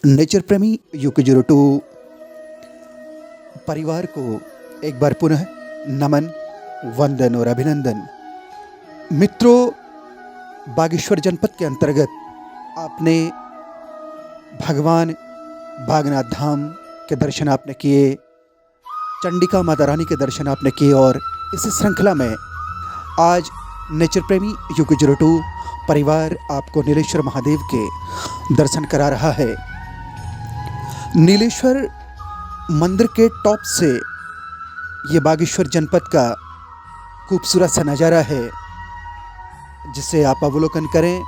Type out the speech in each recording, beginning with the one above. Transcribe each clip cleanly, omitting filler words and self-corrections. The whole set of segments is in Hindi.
नेचर प्रेमी UK02 परिवार को एक बार पुनः नमन, वंदन और अभिनंदन। मित्रों, बागेश्वर जनपद के अंतर्गत आपने भगवान बागनाथ धाम के दर्शन आपने किए, चंडिका माता रानी के दर्शन आपने किए और इसी श्रृंखला में आज नेचर प्रेमी UK02 परिवार आपको नीलेश्वर महादेव के दर्शन करा रहा है। नीलेश्वर मंदिर के टॉप से ये बागेश्वर जनपद का खूबसूरत सा नज़ारा है, जिसे आप अवलोकन करें।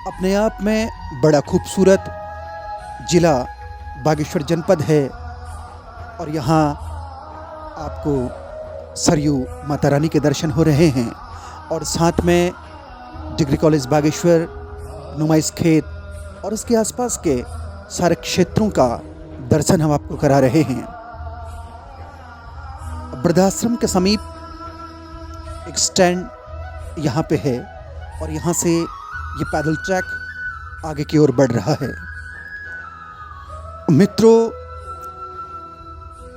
अपने आप में बड़ा खूबसूरत जिला बागेश्वर जनपद है और यहाँ आपको सरयू माता रानी के दर्शन हो रहे हैं और साथ में डिग्री कॉलेज बागेश्वर, नुमाइश खेत और उसके आसपास के सारे क्षेत्रों का दर्शन हम आपको करा रहे हैं। वृद्धाश्रम के समीप एक स्टैंड यहाँ पे है और यहाँ से ये पैदल ट्रैक आगे की ओर बढ़ रहा है। मित्रों,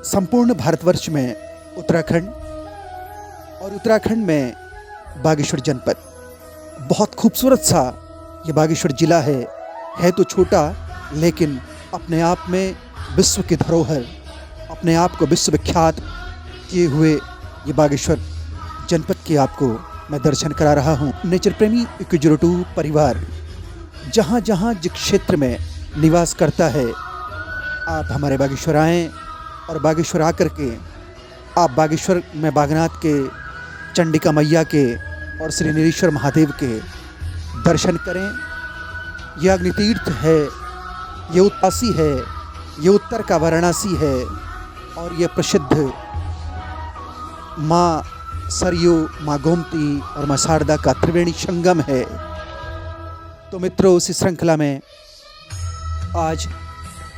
संपूर्ण भारतवर्ष में उत्तराखंड और उत्तराखंड में बागेश्वर जनपद बहुत खूबसूरत सा ये बागेश्वर जिला है तो छोटा, लेकिन अपने आप में विश्व की धरोहर, अपने आप को विश्वविख्यात किए हुए ये बागेश्वर जनपद के आपको मैं दर्शन करा रहा हूँ। नेचर प्रेमी UK02 परिवार जहाँ जहाँ जिस क्षेत्र में निवास करता है, आप हमारे बागेश्वर आएँ और बागेश्वर आकर के आप बागेश्वर में बागनाथ के, चंडिका मैया के और श्री नीलेश्वर महादेव के दर्शन करें। यह अग्नितीर्थ है, ये उत्तासी है, ये उत्तर का वाराणसी है और ये प्रसिद्ध माँ सरयू, माँ गोमती और माँ शारदा का त्रिवेणी संगम है। तो मित्रों, उसी श्रृंखला में आज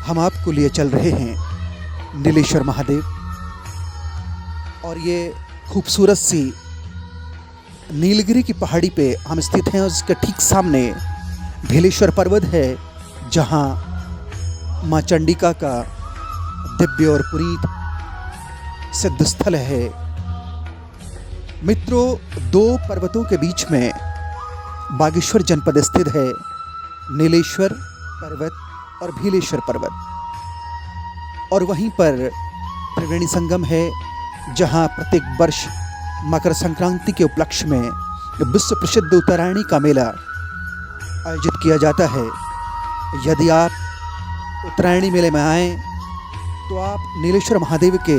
हम आपको लिए चल रहे हैं नीलेश्वर महादेव और ये खूबसूरत सी नीलगिरी की पहाड़ी पे हम स्थित हैं। उसके ठीक सामने भीलेश्वर पर्वत है, जहाँ माँ चंडिका का दिव्य और पुनीत सिद्ध स्थल है। मित्रों, दो पर्वतों के बीच में बागेश्वर जनपद स्थित है, नीलेश्वर पर्वत और भीलेश्वर पर्वत। और वहीं पर त्रिवेणी संगम है, जहाँ प्रत्येक वर्ष मकर संक्रांति के उपलक्ष्य में विश्व प्रसिद्ध उत्तरायणी का मेला आयोजित किया जाता है। यदि आप उत्तरायणी मेले में आएँ तो आप नीलेश्वर महादेव के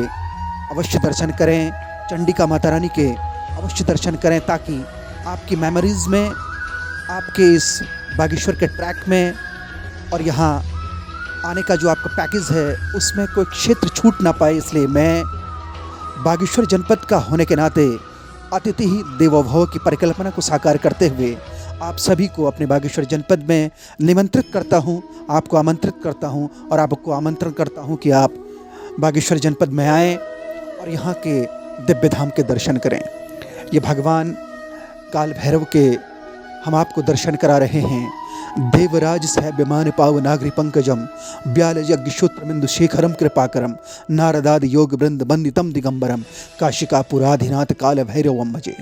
अवश्य दर्शन करें, चंडिका माता रानी के अवश्य दर्शन करें, ताकि आपकी मेमोरीज़ में, आपके इस बागेश्वर के ट्रैक में और यहाँ आने का जो आपका पैकेज है उसमें कोई क्षेत्र छूट ना पाए। इसलिए मैं बागेश्वर जनपद का होने के नाते अतिथि देवो भव की परिकल्पना को साकार करते हुए आप सभी को अपने बागेश्वर जनपद में निमंत्रित करता हूं, आपको आमंत्रित करता हूं और आपको आमंत्रण करता हूं कि आप बागेश्वर जनपद में आएँ और यहाँ के दिव्य धाम के दर्शन करें। ये भगवान काल भैरव के हम आपको दर्शन करा रहे हैं। देवराज सह विमान पाव नागरी पंकजम ब्याल यज्ञ श्रोत्रमिंदु शेखरम कृपाकरम नारदादि योग वृंद वंदितम दिगंबरम काशिका पुराधिनाथ काल भैरवम भजे।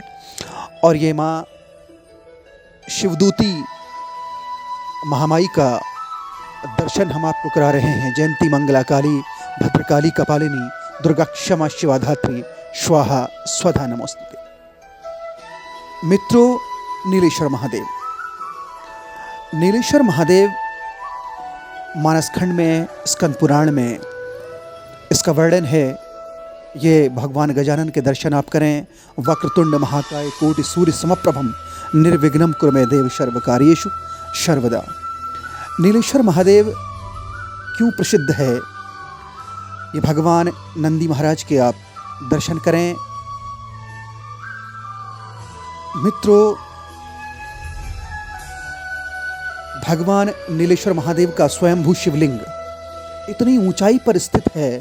और ये माँ शिवदूती महामाई का दर्शन हम आपको करा रहे हैं। जयंती मंगला काली भद्रकाली कपालिनी दुर्गा क्षमा शिवा धात्री स्वाहा स्वधा नमोस्तुते। मित्रों, नीलेश्वर महादेव, नीलेश्वर महादेव मानसखंड में, स्कंद पुराण में इसका वर्णन है। ये भगवान गजानन के दर्शन आप करें। वक्रतुंड महाकाय कोटि सूर्य समप्रभम निर्विघ्नं कुरु मे देव सर्वकार्येषु सर्वदा। नीलेश्वर महादेव क्यों प्रसिद्ध है? ये भगवान नंदी महाराज के आप दर्शन करें। मित्रों, भगवान नीलेश्वर महादेव का स्वयंभू शिवलिंग इतनी ऊंचाई पर स्थित है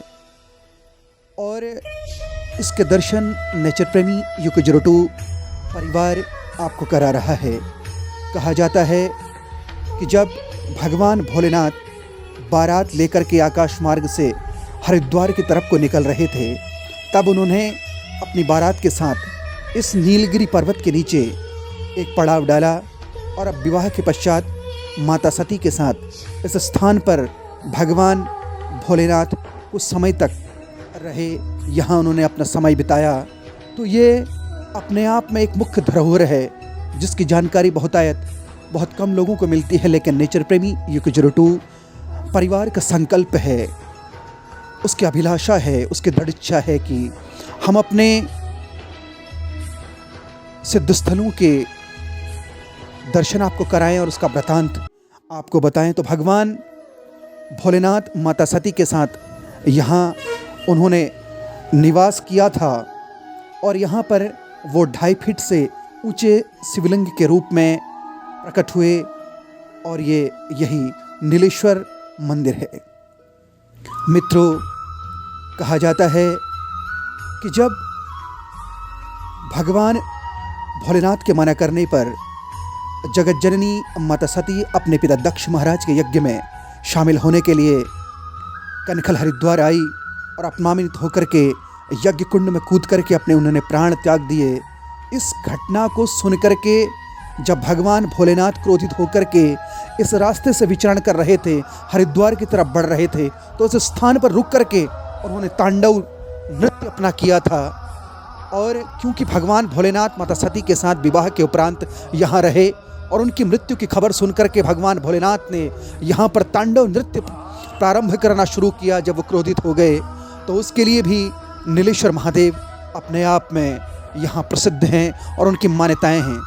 और इसके दर्शन नेचर प्रेमी UK02 परिवार आपको करा रहा है। कहा जाता है कि जब भगवान भोलेनाथ बारात लेकर के आकाश मार्ग से हरिद्वार की तरफ को निकल रहे थे, तब उन्होंने अपनी बारात के साथ इस नीलगिरी पर्वत के नीचे एक पड़ाव डाला और अब विवाह के पश्चात माता सती के साथ इस स्थान पर भगवान भोलेनाथ कुछ समय तक रहे, यहाँ उन्होंने अपना समय बिताया। तो ये अपने आप में एक मुख्य धरोहर है जिसकी जानकारी बहुत कम लोगों को मिलती है, लेकिन नेचर प्रेमी युकिजुरुटू परिवार का संकल्प है, उसकी अभिलाषा है, उसकी दृढ़ इच्छा है कि हम अपने सिद्ध स्थलों के दर्शन आपको कराएं और उसका वृतांत आपको बताएं। तो भगवान भोलेनाथ माता सती के साथ यहाँ उन्होंने निवास किया था और यहाँ पर वो 2.5 फीट से ऊंचे शिवलिंग के रूप में प्रकट हुए और यही नीलेश्वर मंदिर है। मित्रों, कहा जाता है कि जब भगवान भोलेनाथ के मना करने पर जगत जननी माता सती अपने पिता दक्ष महाराज के यज्ञ में शामिल होने के लिए कनखल हरिद्वार आई और अपमानित होकर के यज्ञ कुंड में कूद करके उन्होंने प्राण त्याग दिए। इस घटना को सुन करके जब भगवान भोलेनाथ क्रोधित होकर के इस रास्ते से विचरण कर रहे थे, हरिद्वार की तरफ बढ़ रहे थे, तो उस स्थान पर रुक करके उन्होंने तांडव नृत्य अपना किया था। और क्योंकि भगवान भोलेनाथ माता सती के साथ विवाह के उपरांत यहाँ रहे और उनकी मृत्यु की खबर सुनकर के भगवान भोलेनाथ ने यहाँ पर तांडव नृत्य प्रारंभ करना शुरू किया। जब वो क्रोधित हो गए तो उसके लिए भी नीलेश्वर महादेव अपने आप में यहाँ प्रसिद्ध हैं और उनकी मान्यताएं हैं।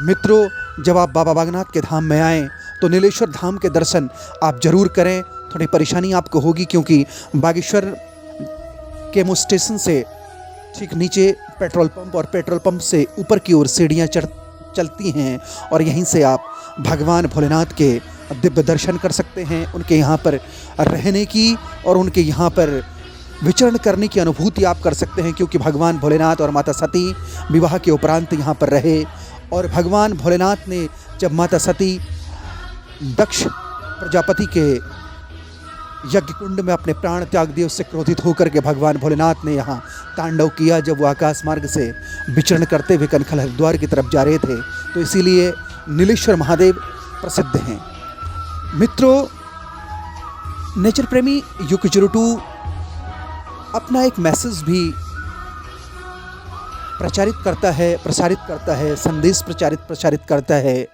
मित्रों, जब आप बाबा बागनाथ के धाम में आएँ तो नीलेश्वर धाम के दर्शन आप जरूर करें। थोड़ी परेशानी आपको होगी क्योंकि बागेश्वर केमो स्टेशन से ठीक नीचे पेट्रोल पंप और पेट्रोल पंप से ऊपर की ओर सीढ़ियाँ चलती हैं और यहीं से आप भगवान भोलेनाथ के दिव्य दर्शन कर सकते हैं। उनके यहाँ पर रहने की और उनके यहाँ पर विचरण करने की अनुभूति आप कर सकते हैं, क्योंकि भगवान भोलेनाथ और माता सती विवाह के उपरांत यहाँ पर रहे और भगवान भोलेनाथ ने जब माता सती दक्ष प्रजापति के यज्ञ कुंड में अपने प्राण त्याग दिए, उससे क्रोधित होकर के भगवान भोलेनाथ ने यहाँ तांडव किया जब वो आकाश मार्ग से विचरण करते हुए कनखल हरिद्वार की तरफ जा रहे थे। तो इसीलिए नीलेश्वर महादेव प्रसिद्ध हैं। मित्रों, नेचर प्रेमी युकिजुरुटू अपना एक मैसेज भी प्रसारित करता है, संदेश प्रचारित करता है,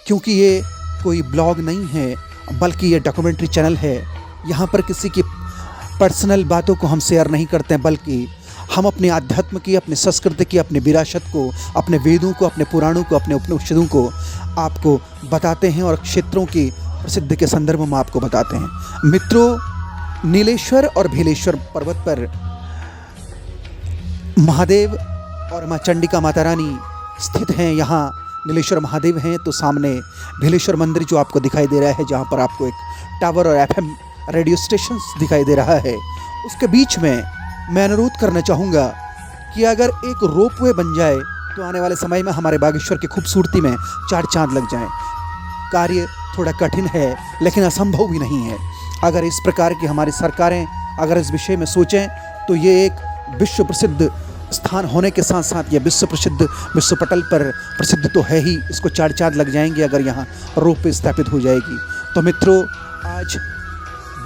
क्योंकि ये कोई ब्लॉग नहीं है बल्कि ये डॉक्यूमेंट्री चैनल है। यहाँ पर किसी की पर्सनल बातों को हम शेयर नहीं करते हैं, बल्कि हम अपने आध्यात्म की, अपनी संस्कृति की, अपनी विरासत को, अपने वेदों को, अपने पुराणों को, अपने उपनिषदों को आपको बताते हैं और क्षेत्रों की प्रसिद्धि के संदर्भ में आपको बताते हैं। मित्रों, नीलेश्वर और भीलेश्वर पर्वत पर महादेव और माँ चंडिका माता रानी स्थित हैं। यहाँ नीलेश्वर महादेव हैं तो सामने भीलेश्वर मंदिर जो आपको दिखाई दे रहा है, जहाँ पर आपको एक टावर और FM रेडियो स्टेशन दिखाई दे रहा है, उसके बीच में मैं अनुरोध करना चाहूँगा कि अगर एक रोपवे बन जाए तो आने वाले समय में हमारे बागेश्वर की खूबसूरती में 4 चांद लग जाएं। कार्य थोड़ा कठिन है लेकिन असंभव भी नहीं है। अगर इस प्रकार की हमारी सरकारें अगर इस विषय में सोचें तो ये एक विश्व प्रसिद्ध स्थान होने के साथ साथ ये विश्व पटल पर प्रसिद्ध तो है ही, इसको 4 चांद लग जाएंगे अगर यहाँ रोपवे स्थापित हो जाएगी। तो मित्रों, आज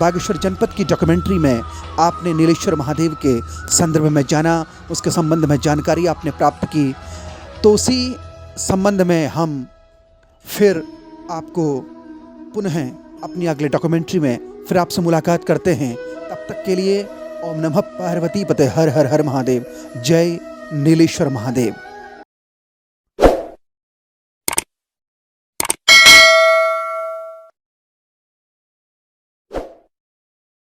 बागेश्वर जनपद की डॉक्यूमेंट्री में आपने नीलेश्वर महादेव के संदर्भ में जाना, उसके संबंध में जानकारी आपने प्राप्त की। तो उसी संबंध में हम फिर आपको पुनः अपनी अगले डॉक्यूमेंट्री में फिर आपसे मुलाकात करते हैं। तब तक के लिए ओम नमः पार्वती पते हर हर हर महादेव। जय नीलेश्वर महादेव।